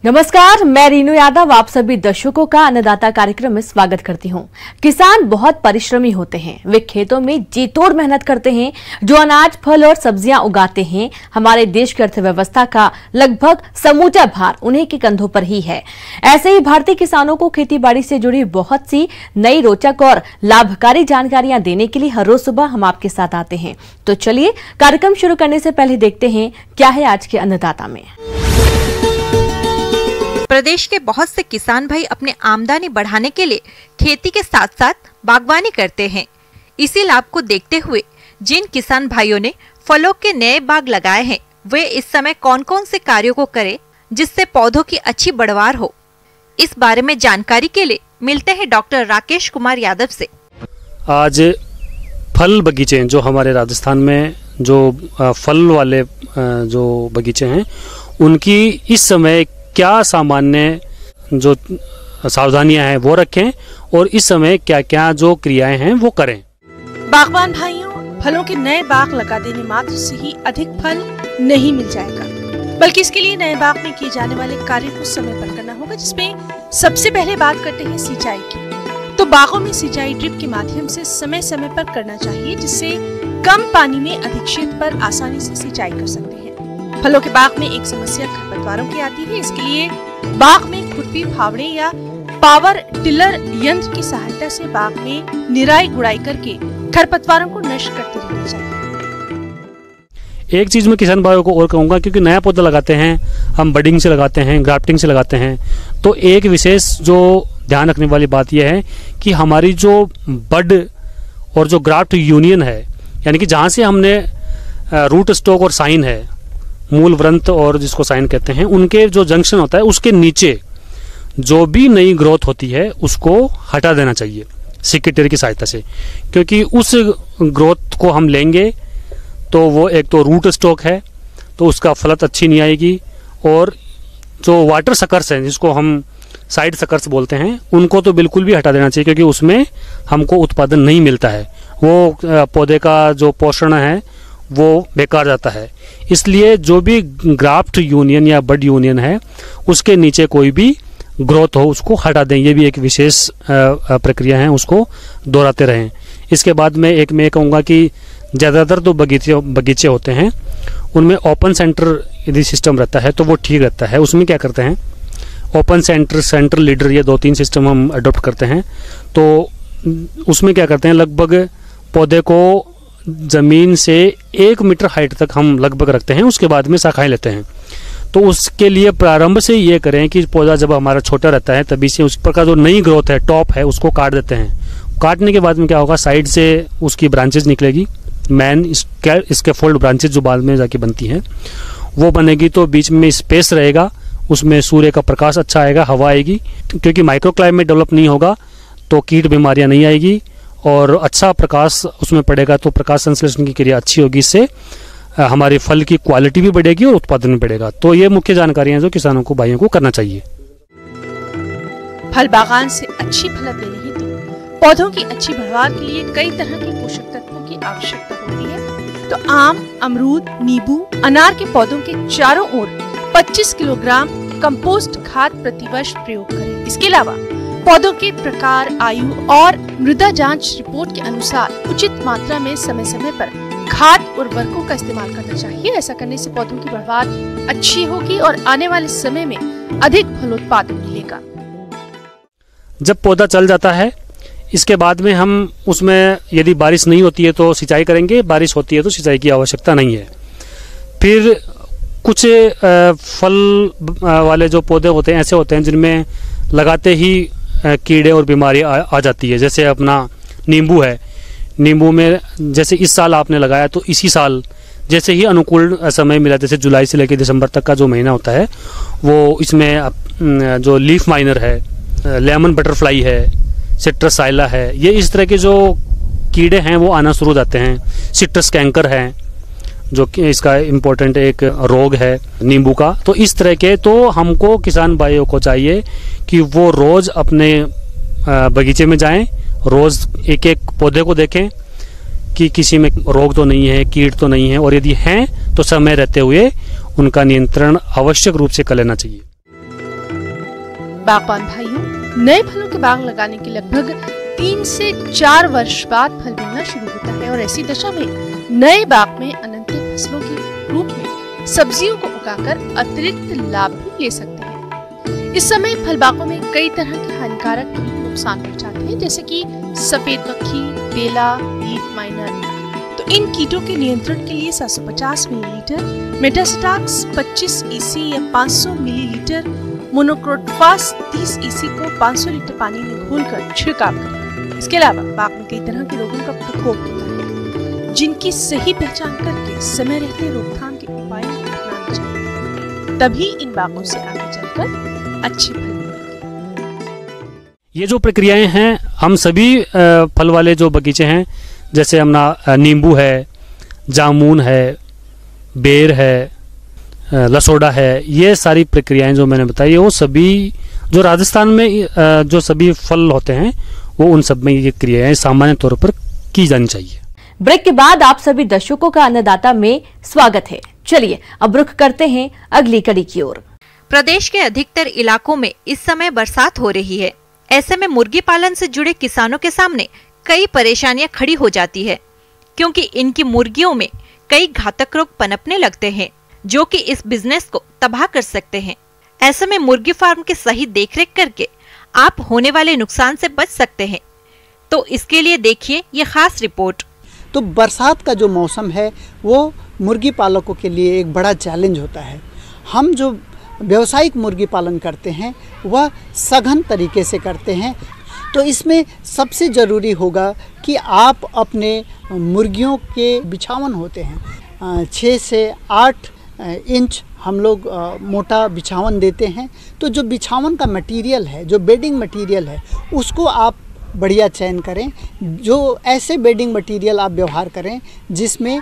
नमस्कार, मैं रीनू यादव आप सभी दर्शकों का अन्नदाता कार्यक्रम में स्वागत करती हूं। किसान बहुत परिश्रमी होते हैं। वे खेतों में जी तोड़ मेहनत करते हैं। जो अनाज, फल और सब्जियां उगाते हैं, हमारे देश की अर्थव्यवस्था का लगभग समूचा भार उन्हीं के कंधों पर ही है। ऐसे ही भारतीय किसानों को खेती बाड़ी से जुड़ी बहुत सी नई, रोचक और लाभकारी जानकारियां देने के लिए हर रोज सुबह हम आपके साथ आते हैं। तो चलिए कार्यक्रम शुरू करने से पहले देखते हैं क्या है आज के अन्नदाता में। प्रदेश के बहुत से किसान भाई अपने आमदनी बढ़ाने के लिए खेती के साथ साथ बागवानी करते हैं। इसी लाभ को देखते हुए जिन किसान भाइयों ने फलों के नए बाग लगाए हैं, वे इस समय कौन कौन से कार्यों को करें जिससे पौधों की अच्छी बढ़वार हो, इस बारे में जानकारी के लिए मिलते हैं डॉक्टर राकेश कुमार यादव से। आज फल बगीचे जो हमारे राजस्थान में जो फल वाले जो बगीचे हैं, उनकी इस समय क्या सामान्य जो सावधानियां हैं वो रखें और इस समय क्या क्या जो क्रियाएं हैं वो करें। बागवान भाइयों, फलों के नए बाग लगा देने मात्र से ही अधिक फल नहीं मिल जाएगा, बल्कि इसके लिए नए बाग में किए जाने वाले कार्य को समय पर करना होगा, जिसमें सबसे पहले बात करते हैं सिंचाई की। तो बागों में सिंचाई ड्रिप के माध्यम से समय समय पर करना चाहिए, जिससे कम पानी में अधिक क्षेत्र पर आसानी से सिंचाई कर सकते हैं। फलों के बाग में एक समस्या खरपतवारों की आती है। इसके लिए बाग में खुरपी, फावड़े या पावर टिलर यंत्र की सहायता से बाग में निराई गुड़ाई करके खरपतवारों को नष्ट करते रहना चाहिए। एक चीज मैं किसान भाइयों को और कहूंगा, क्योंकि नया पौधा लगाते हैं हम, बडिंग से लगाते हैं, ग्राफ्टिंग से लगाते हैं, तो एक विशेष जो ध्यान रखने वाली बात यह है कि हमारी जो बड और जो ग्राफ्ट यूनियन है, यानी कि जहाँ से हमने रूट स्टॉक और साइन है, मूल व्रंत और जिसको साइन कहते हैं, उनके जो जंक्शन होता है उसके नीचे जो भी नई ग्रोथ होती है उसको हटा देना चाहिए सिकेटर की सहायता से, क्योंकि उस ग्रोथ को हम लेंगे तो वो एक तो रूट स्टॉक है तो उसका फलत अच्छी नहीं आएगी, और जो वाटर सकर्स हैं जिसको हम साइड सकर्स बोलते हैं, उनको तो बिल्कुल भी हटा देना चाहिए, क्योंकि उसमें हमको उत्पादन नहीं मिलता है। वो पौधे का जो पोषण है वो बेकार जाता है। इसलिए जो भी ग्राफ्ट यूनियन या बड यूनियन है उसके नीचे कोई भी ग्रोथ हो उसको हटा दें। ये भी एक विशेष प्रक्रिया है, उसको दोहराते रहें। इसके बाद में मैं कहूँगा कि ज़्यादातर तो बगीचे होते हैं उनमें ओपन सेंटर यदि सिस्टम रहता है तो वो ठीक रहता है। उसमें क्या करते हैं, ओपन सेंटर लीडर, ये 2-3 सिस्टम हम अडोप्ट करते हैं। तो उसमें क्या करते हैं, लगभग पौधे को जमीन से 1 मीटर हाइट तक हम लगभग रखते हैं, उसके बाद में शाखाएं लेते हैं। तो उसके लिए प्रारंभ से ये करें कि पौधा जब हमारा छोटा रहता है तभी से उस पर का जो नई ग्रोथ है, टॉप है, उसको काट देते हैं। काटने के बाद में क्या होगा, साइड से उसकी ब्रांचेज निकलेगी, मेन स्कैफोल्ड ब्रांचेज जो बाद में जाके बनती हैं वो बनेगी। तो बीच में स्पेस रहेगा, उसमें सूर्य का प्रकाश अच्छा आएगा, हवा आएगी, क्योंकि माइक्रो क्लाइमेट डेवलप नहीं होगा तो कीट बीमारियां नहीं आएगी, और अच्छा प्रकाश उसमें पड़ेगा तो प्रकाश संश्लेषण की क्रिया अच्छी होगी। इससे हमारे फल की क्वालिटी भी बढ़ेगी और उत्पादन भी बढ़ेगा। तो ये मुख्य जानकारियां जो किसानों को, भाइयों को करना चाहिए। फल बागान से अच्छी फलत देने हेतु पौधों की अच्छी बढ़वार के लिए कई तरह के पोषक तत्वों की आवश्यकता होती है। तो आम, अमरूद, नींबू, अनार के पौधों के चारों ओर 25 किलोग्राम कंपोस्ट खाद प्रतिवर्ष प्रयोग करें। इसके अलावा पौधों के प्रकार, आयु और मृदा जांच रिपोर्ट के अनुसार उचित मात्रा में समय समय पर खाद उर्वरकों का इस्तेमाल करना चाहिए। ऐसा करने से पौधों की बढ़वार अच्छी होगी और आने वाले समय में अधिक फलोत्पादन मिलेगा। जब पौधा चल जाता है, इसके बाद में हम उसमें यदि बारिश नहीं होती है तो सिंचाई करेंगे, बारिश होती है तो सिंचाई की आवश्यकता नहीं है। फिर कुछ फल वाले जो पौधे होते हैं ऐसे होते हैं जिनमें लगाते ही कीड़े और बीमारी आ जाती है। जैसे अपना नींबू है, नींबू में जैसे इस साल आपने लगाया तो इसी साल जैसे ही अनुकूल समय मिला, जैसे जुलाई से लेकर दिसंबर तक का जो महीना होता है, वो इसमें जो लीफ माइनर है, लेमन बटरफ्लाई है, सिट्रसाइला है, ये इस तरह के जो कीड़े हैं वो आना शुरू हो जाते हैं। सिट्रस कैंकर है जो कि इसका इम्पोर्टेंट एक रोग है नींबू का। तो इस तरह के तो हमको किसान भाइयों को चाहिए कि वो रोज अपने बगीचे में जाएं, रोज एक एक पौधे को देखें कि किसी में रोग तो नहीं है, कीट तो नहीं है, और यदि हैं तो समय रहते हुए उनका नियंत्रण आवश्यक रूप से कर लेना चाहिए। बागबान भाइयों, नए फलों के बाग लगाने के लगभग 3 से 4 वर्ष बाद फल मिलना शुरू होता है और ऐसी दशा में नए बाग में अनंतिम फसलों के रूप में सब्जियों को उगाकर अतिरिक्त लाभ भी ले सकते हैं। इस समय फल बागों में कई तरह के हानिकारक कीट नुकसान पहुंचाते हैं, जैसे कि सफेद मक्खी, बेला, लीफ माइनर। तो इन कीटों के नियंत्रण के लिए 750 मिलीलीटर मेटास्टाक्स 25 EC या 500 मिलीलीटर मोनोक्रोटोफास 30 EC को 500 लीटर पानी में घोलकर छिड़काव करें। इसके अलावा बाग में कई तरह के रोगों का प्रकोप होता है, जिनकी सही पहचान करके समय रहते रोकथाम के उपाय अपनाने चाहिए, तभी इन बागों से आगे चलकर अच्छे फल मिलेंगे। ये जो प्रक्रियाएं हैं, हम सभी फल वाले जो बगीचे हैं, जैसे अपना नींबू है, जामुन है, बेर है, लसोड़ा है, ये सारी प्रक्रियाएं जो मैंने बताई वो सभी जो राजस्थान में जो सभी फल होते हैं वो उन सब में ये क्रियाएं सामान्य तौर पर की जानी चाहिए। ब्रेक के बाद आप सभी दर्शकों का अन्नदाता में स्वागत है। चलिए अब रुख करते हैं अगली कड़ी की ओर। प्रदेश के अधिकतर इलाकों में इस समय बरसात हो रही है। ऐसे में मुर्गी पालन से जुड़े किसानों के सामने कई परेशानियां खड़ी हो जाती है, क्योंकि इनकी मुर्गियों में कई घातक रोग पनपने लगते हैं जो कि इस बिजनेस को तबाह कर सकते हैं। ऐसे में मुर्गी फार्म की सही देखरेख करके आप होने वाले नुकसान से बच सकते हैं। तो इसके लिए देखिए ये खास रिपोर्ट। तो बरसात का जो मौसम है वो मुर्गी पालकों के लिए एक बड़ा चैलेंज होता है। हम जो व्यावसायिक मुर्गी पालन करते हैं वह सघन तरीके से करते हैं, तो इसमें सबसे ज़रूरी होगा कि आप अपने मुर्गियों के बिछावन होते हैं 6 से 8 इंच हम लोग मोटा बिछावन देते हैं। तो जो बिछावन का मटेरियल है, जो बेडिंग मटेरियल है, उसको आप बढ़िया चयन करें। जो ऐसे बेडिंग मटेरियल आप व्यवहार करें जिसमें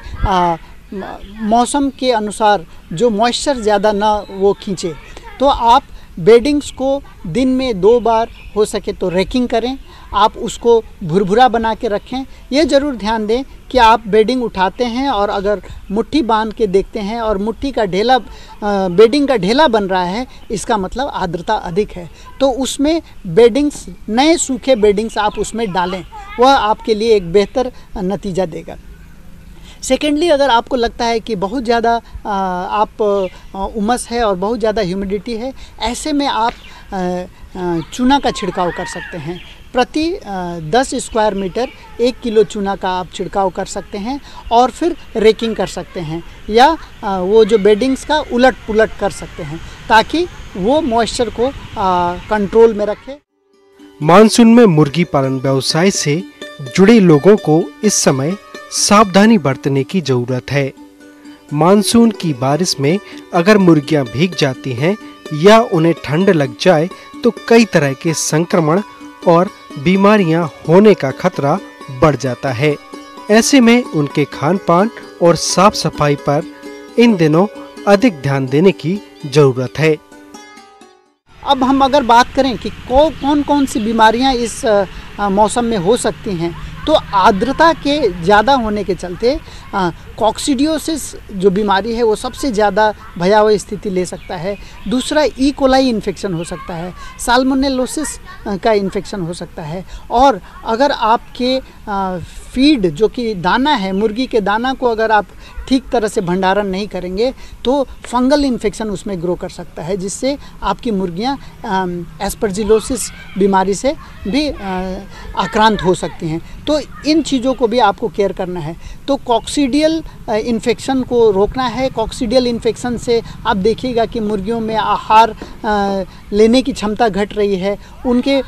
मौसम के अनुसार जो मॉइस्चर ज़्यादा ना वो खींचे। तो आप बेडिंग्स को दिन में 2 बार हो सके तो रेकिंग करें, आप उसको भुरभुरा बना के रखें। ये ज़रूर ध्यान दें कि आप बेडिंग उठाते हैं और अगर मुट्ठी बांध के देखते हैं और मुट्ठी का ढेला बेडिंग का ढेला बन रहा है, इसका मतलब आर्द्रता अधिक है। तो उसमें बेडिंग्स, नए सूखे बेडिंग्स आप उसमें डालें, वह आपके लिए एक बेहतर नतीजा देगा। सेकेंडली, अगर आपको लगता है कि बहुत ज़्यादा आप उमस है और बहुत ज़्यादा ह्यूमिडिटी है, ऐसे में आप चूना का छिड़काव कर सकते हैं। प्रति 10 स्क्वायर मीटर 1 किलो चूना का आप छिड़काव कर सकते हैं और फिर रेकिंग कर सकते हैं, या वो जो बेडिंग्स का उलट पुलट कर सकते हैं ताकि वो मॉइस्चर को कंट्रोल में रखे। मानसून में मुर्गी पालन व्यवसाय से जुड़े लोगों को इस समय सावधानी बरतने की जरूरत है। मानसून की बारिश में अगर मुर्गियां भीग जाती हैं या उन्हें ठंड लग जाए तो कई तरह के संक्रमण और बीमारियां होने का खतरा बढ़ जाता है। ऐसे में उनके खान पान और साफ सफाई पर इन दिनों अधिक ध्यान देने की जरूरत है। अब हम अगर बात करें कि कौन कौन सी बीमारियां इस मौसम में हो सकती हैं, तो आर्द्रता के ज़्यादा होने के चलते कॉक्सीडियोसिस जो बीमारी है वो सबसे ज़्यादा भयावह स्थिति ले सकता है। दूसरा, ई कोलाई इन्फेक्शन हो सकता है, साल्मोनेलोसिस का इन्फेक्शन हो सकता है। और अगर आपके फीड जो कि दाना है, मुर्गी के दाना को अगर आप ठीक तरह से भंडारण नहीं करेंगे तो फंगल इन्फेक्शन उसमें ग्रो कर सकता है, जिससे आपकी मुर्गियां एस्परजिलोसिस बीमारी से भी आक्रांत हो सकती हैं। तो इन चीज़ों को भी आपको केयर करना है। तो कॉक्सीडियल इन्फेक्शन को रोकना है। कॉक्सीडियल इन्फेक्शन से आप देखिएगा कि मुर्गियों में आहार लेने की क्षमता घट रही है, उनके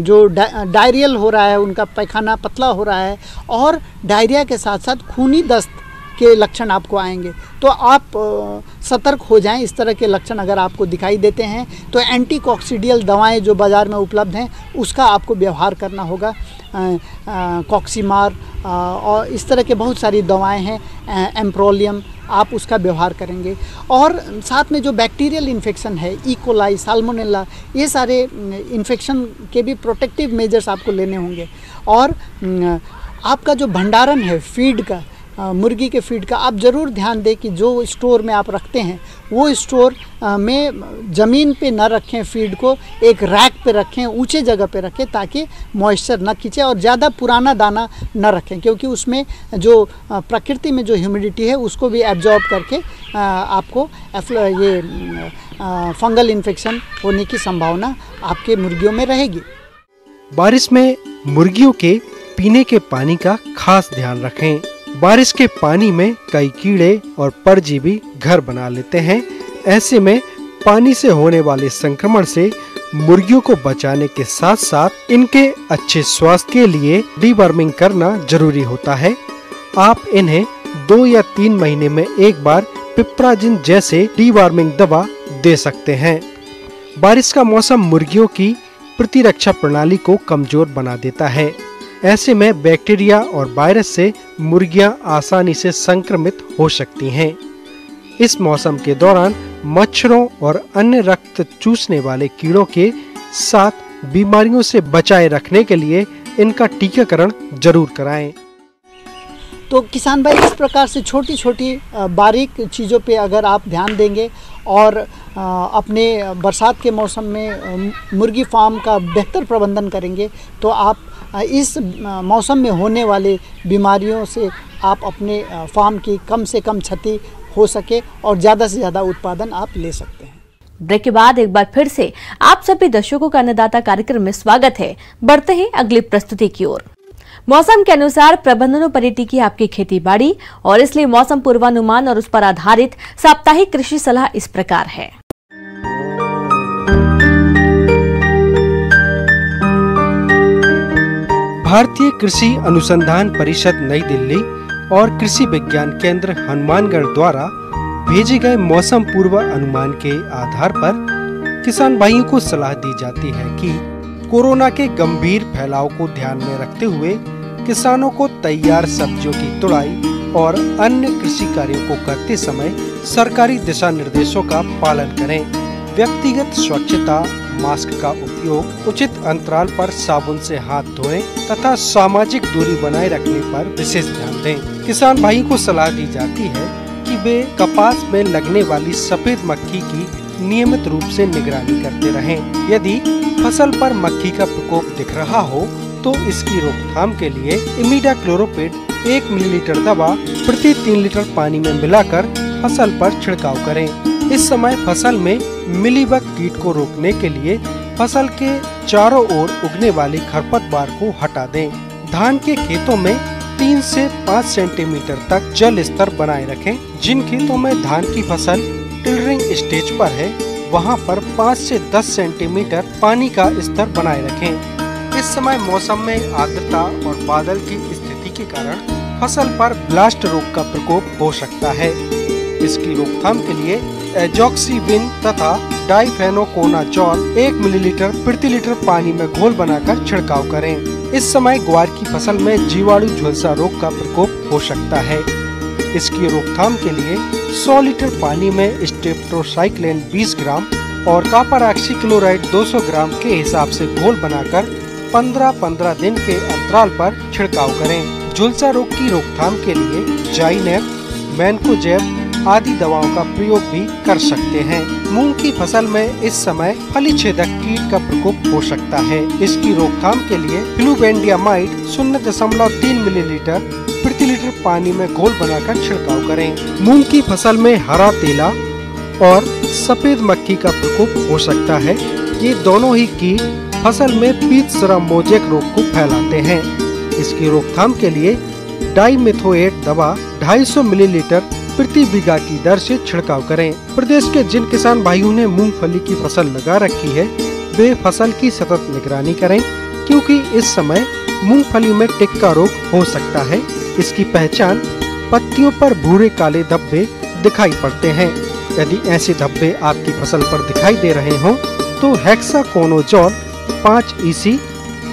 जो डायरियल हो रहा है, उनका पैखाना पतला हो रहा है, और डायरिया के साथ साथ खूनी दस्त के लक्षण आपको आएंगे। तो आप सतर्क हो जाएं। इस तरह के लक्षण अगर आपको दिखाई देते हैं तो एंटी कॉक्सीडियल दवाएं जो बाज़ार में उपलब्ध हैं उसका आपको व्यवहार करना होगा। कॉक्सीमार और इस तरह के बहुत सारी दवाएं हैं, एम्प्रोलियम, आप उसका व्यवहार करेंगे। और साथ में जो बैक्टीरियल इन्फेक्शन है, ई कोलाई, साल्मोनेला, ये सारे इन्फेक्शन के भी प्रोटेक्टिव मेजर्स आपको लेने होंगे। और आपका जो भंडारण है फीड का, मुर्गी के फीड का आप ज़रूर ध्यान दें कि जो स्टोर में आप रखते हैं वो स्टोर में ज़मीन पे न रखें, फीड को एक रैक पे रखें, ऊंचे जगह पे रखें ताकि मॉइस्चर न खींचे, और ज़्यादा पुराना दाना न रखें क्योंकि उसमें जो प्रकृति में जो ह्यूमिडिटी है उसको भी एब्जॉर्ब करके आपको ये फंगल इन्फेक्शन होने की संभावना आपके मुर्गियों में रहेगी। बारिश में मुर्गियों के पीने के पानी का खास ध्यान रखें। बारिश के पानी में कई कीड़े और परजीवी घर बना लेते हैं। ऐसे में पानी से होने वाले संक्रमण से मुर्गियों को बचाने के साथ साथ इनके अच्छे स्वास्थ्य के लिए डीवर्मिंग करना जरूरी होता है। आप इन्हें 2 या 3 महीने में एक बार पिपराजिन जैसे डीवर्मिंग दवा दे सकते हैं। बारिश का मौसम मुर्गियों की प्रतिरक्षा प्रणाली को कमजोर बना देता है। ऐसे में बैक्टीरिया और वायरस से मुर्गियां आसानी से संक्रमित हो सकती हैं। इस मौसम के दौरान मच्छरों और अन्य रक्त चूसने वाले कीड़ों के साथ बीमारियों से बचाए रखने के लिए इनका टीकाकरण जरूर कराएं। तो किसान भाई, इस प्रकार से छोटी छोटी बारीक चीज़ों पे अगर आप ध्यान देंगे और अपने बरसात के मौसम में मुर्गी फार्म का बेहतर प्रबंधन करेंगे तो आप इस मौसम में होने वाले बीमारियों से आप अपने फार्म की कम से कम क्षति हो सके और ज़्यादा से ज़्यादा उत्पादन आप ले सकते हैं। ब्रेक के बाद एक बार फिर से आप सभी दर्शकों का अन्नदाता कार्यक्रम में स्वागत है। बढ़ते हैं अगली प्रस्तुति की ओर। मौसम के अनुसार प्रबंधनों पर टिकी आपकी खेती बाड़ी, और इसलिए मौसम पूर्वानुमान और उस पर आधारित साप्ताहिक कृषि सलाह इस प्रकार है। भारतीय कृषि अनुसंधान परिषद नई दिल्ली और कृषि विज्ञान केंद्र हनुमानगढ़ द्वारा भेजे गए मौसम पूर्व अनुमान के आधार पर किसान भाइयों को सलाह दी जाती है कि कोरोना के गंभीर फैलाव को ध्यान में रखते हुए किसानों को तैयार सब्जियों की तुड़ाई और अन्य कृषि कार्यों को करते समय सरकारी दिशा निर्देशों का पालन करें। व्यक्तिगत स्वच्छता, मास्क का उपयोग, उचित अंतराल पर साबुन से हाथ धोएं तथा सामाजिक दूरी बनाए रखने पर विशेष ध्यान दें। किसान भाई को सलाह दी जाती है कि वे कपास में लगने वाली सफेद मक्खी की नियमित रूप से निगरानी करते रहें। यदि फसल पर मक्खी का प्रकोप दिख रहा हो तो इसकी रोकथाम के लिए इमिडाक्लोरोपिड 1 मिलीलीटर दवा प्रति 3 लीटर पानी में मिलाकर फसल पर छिड़काव करें। इस समय फसल में मिलीबग कीट को रोकने के लिए फसल के चारों ओर उगने वाली खरपतवार को हटा दें। धान के खेतों में 3 से 5 सेंटीमीटर तक जल स्तर बनाए रखें। जिन खेतों में धान की फसल टिलरिंग स्टेज पर है वहां पर 5 से 10 सेंटीमीटर पानी का स्तर बनाए रखें। इस समय मौसम में आर्द्रता और बादल की स्थिति के कारण फसल पर ब्लास्ट रोग का प्रकोप हो सकता है। इसकी रोकथाम के लिए एजॉक्सिविन तथा डाइफेनोकोनाजोल 1 मिलीलीटर प्रति लीटर पानी में घोल बनाकर छिड़काव करें। इस समय ग्वार की फसल में जीवाणु झुलसा रोग का प्रकोप हो सकता है। इसकी रोकथाम के लिए 100 लीटर पानी में स्टेप्टोसाइक्लिन 20 ग्राम और कॉपर ऑक्सीक्लोराइड 200 ग्राम के हिसाब से घोल बनाकर 15-15 दिन के अंतराल पर छिड़काव करें। झुलसा रोग की रोकथाम के लिए जाइनेप, मैनकोजेब आदि दवाओं का प्रयोग भी कर सकते हैं। मूंग की फसल में इस समय फली छेदक कीट का प्रकोप हो सकता है। इसकी रोकथाम के लिए फ्लूबेंडियामाइड 0.3 मिलीलीटर प्रति लीटर पानी में घोल बनाकर छिड़काव करें। मूंग की फसल में हरा तेला और सफेद मक्खी का प्रकोप हो सकता है। ये दोनों ही कीट फसल में पीतसरा मोजेक रोग को फैलाते हैं। इसकी रोकथाम के लिए डाइमेथोएट दवा 250 मिलीलीटर प्रति बीघा की दर से छिड़काव करें। प्रदेश के जिन किसान भाइयों ने मूंगफली की फसल लगा रखी है वे फसल की सतत निगरानी करें, क्योंकि इस समय मूंगफली में टिक्का रोग हो सकता है। इसकी पहचान पत्तियों पर भूरे काले धब्बे दिखाई पड़ते हैं। यदि ऐसे धब्बे आपकी फसल पर दिखाई दे रहे हों तो हेक्साकोनाजोल 5 EC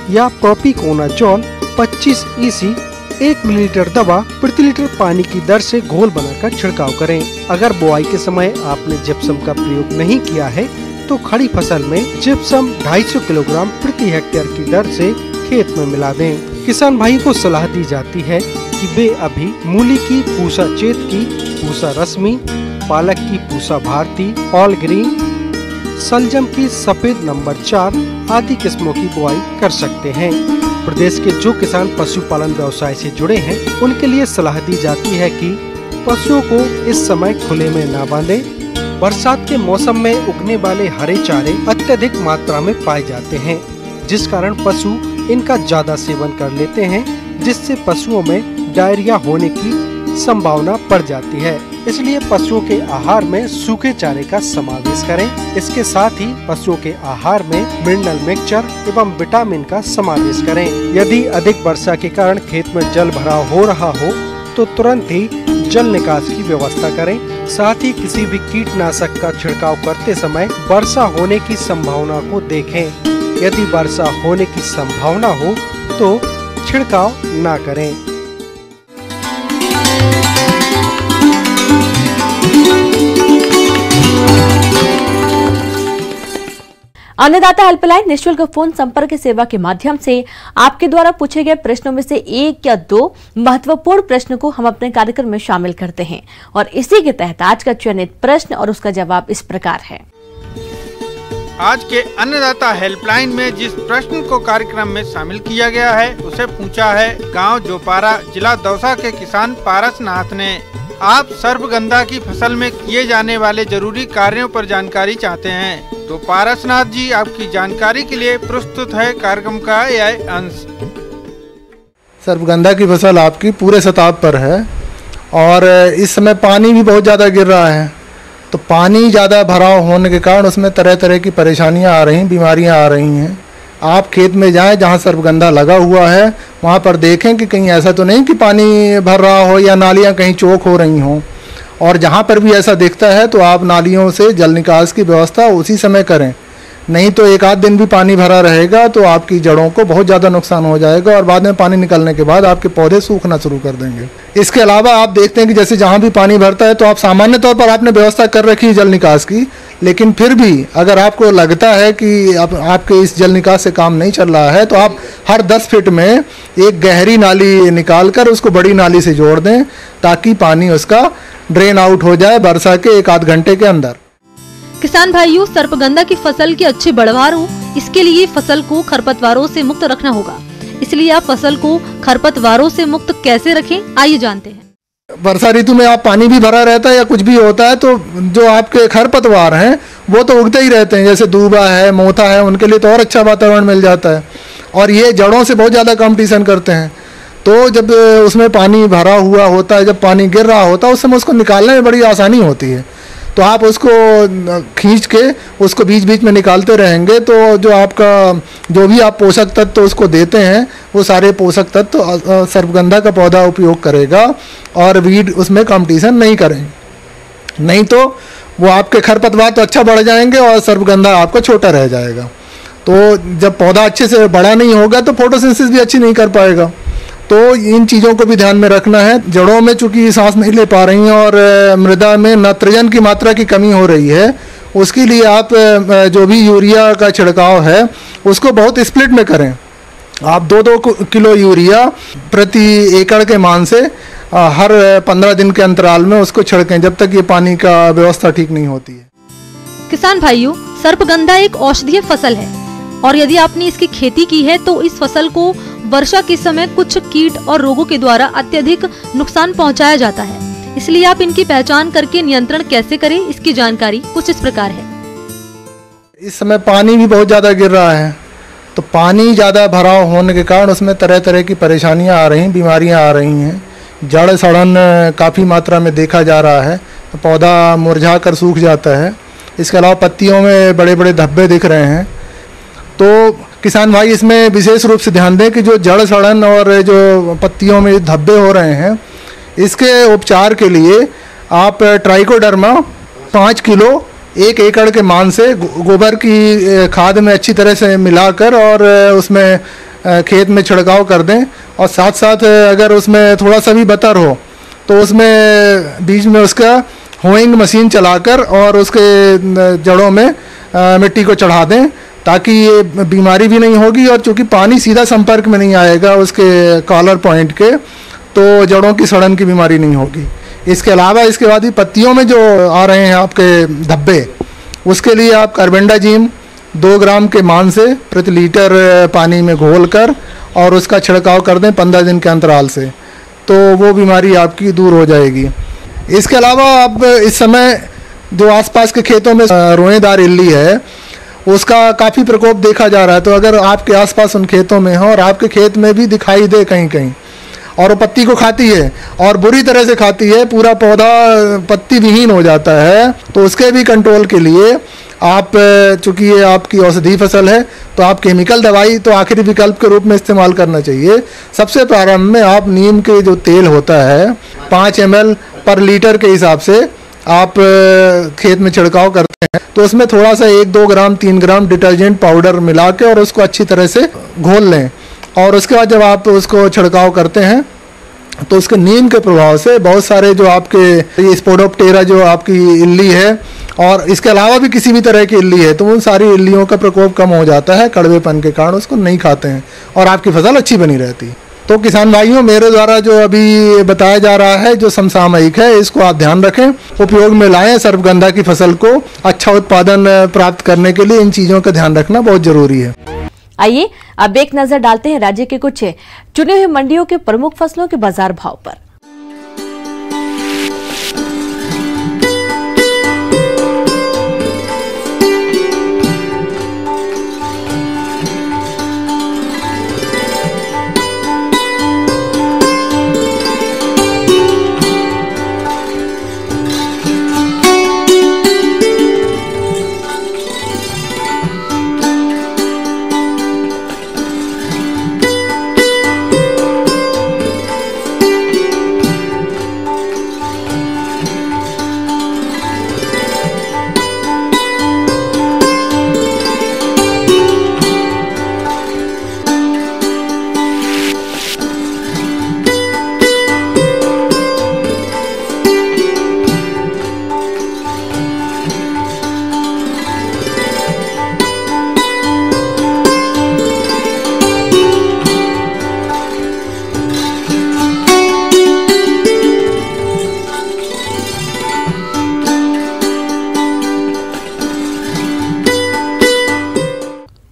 या प्रोपिकोनाजोल 25 EC 1 मिलीलीटर दवा प्रति लीटर पानी की दर से घोल बनाकर छिड़काव करें। अगर बुआई के समय आपने जिप्सम का प्रयोग नहीं किया है तो खड़ी फसल में जिप्सम 250 किलोग्राम प्रति हेक्टेयर की दर से खेत में मिला दें। किसान भाई को सलाह दी जाती है कि वे अभी मूली की पूसा चेत की, पूसा रश्मि, पालक की पूसा भारती, ऑल ग्रीन, सलजम की सफेद नंबर 4 आदि किस्मों की बुआई कर सकते हैं। प्रदेश के जो किसान पशुपालन व्यवसाय से जुड़े हैं उनके लिए सलाह दी जाती है कि पशुओं को इस समय खुले में न बांधें। बरसात के मौसम में उगने वाले हरे चारे अत्यधिक मात्रा में पाए जाते हैं, जिस कारण पशु इनका ज्यादा सेवन कर लेते हैं, जिससे पशुओं में डायरिया होने की संभावना बढ़ जाती है। इसलिए पशुओं के आहार में सूखे चारे का समावेश करें। इसके साथ ही पशुओं के आहार में मिनरल मिक्सचर एवं विटामिन का समावेश करें। यदि अधिक वर्षा के कारण खेत में जल भराव हो रहा हो तो तुरंत ही जल निकास की व्यवस्था करें। साथ ही किसी भी कीटनाशक का छिड़काव करते समय वर्षा होने की संभावना को देखें। यदि वर्षा होने की संभावना हो तो छिड़काव न करें। अन्नदाता हेल्पलाइन निःशुल्क फोन संपर्क सेवा के माध्यम से आपके द्वारा पूछे गए प्रश्नों में से 1 या 2 महत्वपूर्ण प्रश्न को हम अपने कार्यक्रम में शामिल करते हैं और इसी के तहत आज का चयनित प्रश्न और उसका जवाब इस प्रकार है। आज के अन्नदाता हेल्पलाइन में जिस प्रश्न को कार्यक्रम में शामिल किया गया है उसे पूछा है गांव जोपारा, जिला दौसा के किसान पारसनाथ ने। आप सर्पगंधा की फसल में किए जाने वाले जरूरी कार्यों पर जानकारी चाहते हैं तो पारसनाथ जी आपकी जानकारी के लिए प्रस्तुत है कार्यक्रम का यह अंश। सर्पगंधा की फसल आपकी पूरे सताब पर है और इस समय पानी भी बहुत ज़्यादा गिर रहा है, तो पानी ज़्यादा भराव होने के कारण उसमें तरह तरह की परेशानियां आ रही, बीमारियां आ रही हैं। आप खेत में जाएं जहां सर्पगंधा लगा हुआ है वहां पर देखें कि कहीं ऐसा तो नहीं कि पानी भर रहा हो या नालियां कहीं चौक हो रही हों, और जहां पर भी ऐसा दिखता है तो आप नालियों से जल निकास की व्यवस्था उसी समय करें, नहीं तो एक आध दिन भी पानी भरा रहेगा तो आपकी जड़ों को बहुत ज़्यादा नुकसान हो जाएगा और बाद में पानी निकलने के बाद आपके पौधे सूखना शुरू कर देंगे। इसके अलावा आप देखते हैं कि जैसे जहाँ भी पानी भरता है तो आप सामान्य तौर पर आपने व्यवस्था कर रखी है जल निकास की, लेकिन फिर भी अगर आपको लगता है कि आपके इस जल निकास से काम नहीं चल रहा है तो आप हर 10 फीट में एक गहरी नाली निकाल कर उसको बड़ी नाली से जोड़ दें ताकि पानी उसका ड्रेन आउट हो जाए वर्षा के 1 आध घंटे के अंदर। किसान भाइयों, सर्पगंधा की फसल की अच्छी बढ़वार हो इसके लिए फसल को खरपतवारों से मुक्त रखना होगा। इसलिए आप फसल को खरपतवारों से मुक्त कैसे रखें, आइए जानते हैं। वर्षा ऋतु में आप पानी भी भरा रहता है या कुछ भी होता है तो जो आपके खरपतवार हैं वो तो उगते ही रहते हैं, जैसे दूबा है, मोथा है, उनके लिए तो और अच्छा वातावरण मिल जाता है और ये जड़ों से बहुत ज़्यादा कंपटीशन करते हैं। तो जब उसमें पानी भरा हुआ होता है, जब पानी गिर रहा होता है उस समय उसको निकालने में बड़ी आसानी होती है, तो आप उसको खींच के उसको बीच बीच में निकालते रहेंगे तो जो आपका जो भी आप पोषक तत्व तो उसको देते हैं वो सारे पोषक तत्व तो सर्पगंधा का पौधा उपयोग करेगा और वीड उसमें कंपटीशन नहीं करेंगे। नहीं तो वो आपके खरपतवार तो अच्छा बढ़ जाएंगे और सर्पगंधा आपका छोटा रह जाएगा। तो जब पौधा अच्छे से बड़ा नहीं होगा तो फोटोसिंथेसिस भी अच्छी नहीं कर पाएगा। तो इन चीज़ों को भी ध्यान में रखना है। जड़ों में चूंकि सांस नहीं ले पा रही हैं और मृदा में नाइट्रोजन की मात्रा की कमी हो रही है, उसके लिए आप जो भी यूरिया का छिड़काव है उसको बहुत स्प्लिट में करें। आप 2-2 किलो यूरिया प्रति एकड़ के मान से हर 15 दिन के अंतराल में उसको छिड़कें जब तक ये पानी का व्यवस्था ठीक नहीं होती है। किसान भाइयों, सर्पगंधा एक औषधीय फसल है और यदि आपने इसकी खेती की है तो इस फसल को वर्षा के समय कुछ कीट और रोगों के द्वारा अत्यधिक नुकसान पहुंचाया जाता है। इसलिए आप इनकी पहचान करके नियंत्रण कैसे करें, इसकी जानकारी कुछ इस प्रकार है। इस समय पानी भी बहुत ज़्यादा गिर रहा है, तो पानी ज़्यादा भराव होने के कारण उसमें तरह तरह की परेशानियां आ रही, बीमारियां आ रही हैं। जड़ सड़न काफ़ी मात्रा में देखा जा रहा है, तो पौधा मुरझा कर सूख जाता है। इसके अलावा पत्तियों में बड़े बड़े धब्बे दिख रहे हैं। तो किसान भाई इसमें विशेष रूप से ध्यान दें कि जो जड़ सड़न और जो पत्तियों में धब्बे हो रहे हैं, इसके उपचार के लिए आप ट्राइकोडर्मा 5 किलो 1 एकड़ के मान से गोबर की खाद में अच्छी तरह से मिलाकर और उसमें खेत में छिड़काव कर दें। और साथ साथ अगर उसमें थोड़ा सा भी बतर हो तो उसमें बीच में उसका होइंग मशीन चलाकर और उसके जड़ों में मिट्टी को चढ़ा दें, ताकि ये बीमारी भी नहीं होगी, और चूंकि पानी सीधा संपर्क में नहीं आएगा उसके कॉलर पॉइंट के, तो जड़ों की सड़न की बीमारी नहीं होगी। इसके अलावा इसके बाद ही पत्तियों में जो आ रहे हैं आपके धब्बे, उसके लिए आप कार्बेंडाजिम 2 ग्राम के मान से प्रति लीटर पानी में घोलकर और उसका छिड़काव कर दें 15 दिन के अंतराल से, तो वो बीमारी आपकी दूर हो जाएगी। इसके अलावा अब इस समय जो आसपास के खेतों में रोएदार इल्ली है, उसका काफ़ी प्रकोप देखा जा रहा है। तो अगर आपके आसपास उन खेतों में हो और आपके खेत में भी दिखाई दे कहीं कहीं, और वो पत्ती को खाती है और बुरी तरह से खाती है, पूरा पौधा पत्ती विहीन हो जाता है, तो उसके भी कंट्रोल के लिए आप, चूँकि ये आपकी औषधि फसल है, तो आप केमिकल दवाई तो आखिरी विकल्प के रूप में इस्तेमाल करना चाहिए। सबसे प्रारंभ में आप नीम के जो तेल होता है 5 ml पर लीटर के हिसाब से आप खेत में छिड़काव करते हैं, तो उसमें थोड़ा सा 1-2 ग्राम 3 ग्राम डिटर्जेंट पाउडर मिला के और उसको अच्छी तरह से घोल लें, और उसके बाद जब आप उसको छिड़काव करते हैं तो उसके नीम के प्रभाव से बहुत सारे जो आपके ये स्पोडोप्टेरा जो आपकी इल्ली है, और इसके अलावा भी किसी भी तरह की इल्ली है, तो उन सारी इल्लियों का प्रकोप कम हो जाता है। कड़वेपन के कारण उसको नहीं खाते हैं और आपकी फसल अच्छी बनी रहती है। तो किसान भाइयों, मेरे द्वारा जो अभी बताया जा रहा है जो समसामयिक है, इसको आप ध्यान रखें, उपयोग में लाएं। सर्पगंधा की फसल को अच्छा उत्पादन प्राप्त करने के लिए इन चीज़ों का ध्यान रखना बहुत जरूरी है। आइए अब एक नजर डालते हैं राज्य के कुछ चुने हुए मंडियों के प्रमुख फसलों के बाजार भाव पर।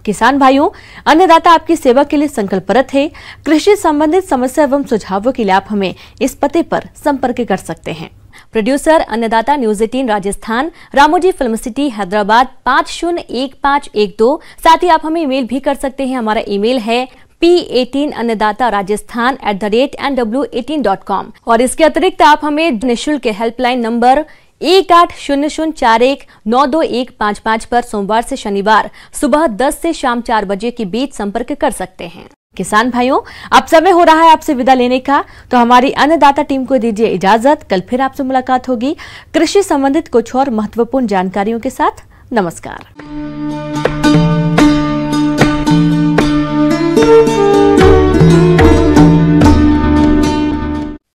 किसान भाइयों, अन्नदाता आपकी सेवा के लिए संकल्परत है। कृषि संबंधित समस्या एवं सुझावों के लिए आप हमें इस पते पर संपर्क कर सकते हैं। प्रोड्यूसर अन्नदाता news 18 Rajasthan, Ramoji film city Hyderabad 501512। साथ ही आप हमें ईमेल भी कर सकते हैं। हमारा ईमेल है p18annadatarajasthan@nw18.com। और इसके अतिरिक्त आप हमें निःशुल्क हेल्पलाइन नंबर 180041922155 पर सोमवार से शनिवार सुबह 10 से शाम 4 बजे के बीच संपर्क कर सकते हैं। किसान भाइयों, अब समय हो रहा है आपसे विदा लेने का, तो हमारी अन्नदाता टीम को दीजिए इजाजत। कल फिर आपसे मुलाकात होगी कृषि संबंधित कुछ और महत्वपूर्ण जानकारियों के साथ। नमस्कार।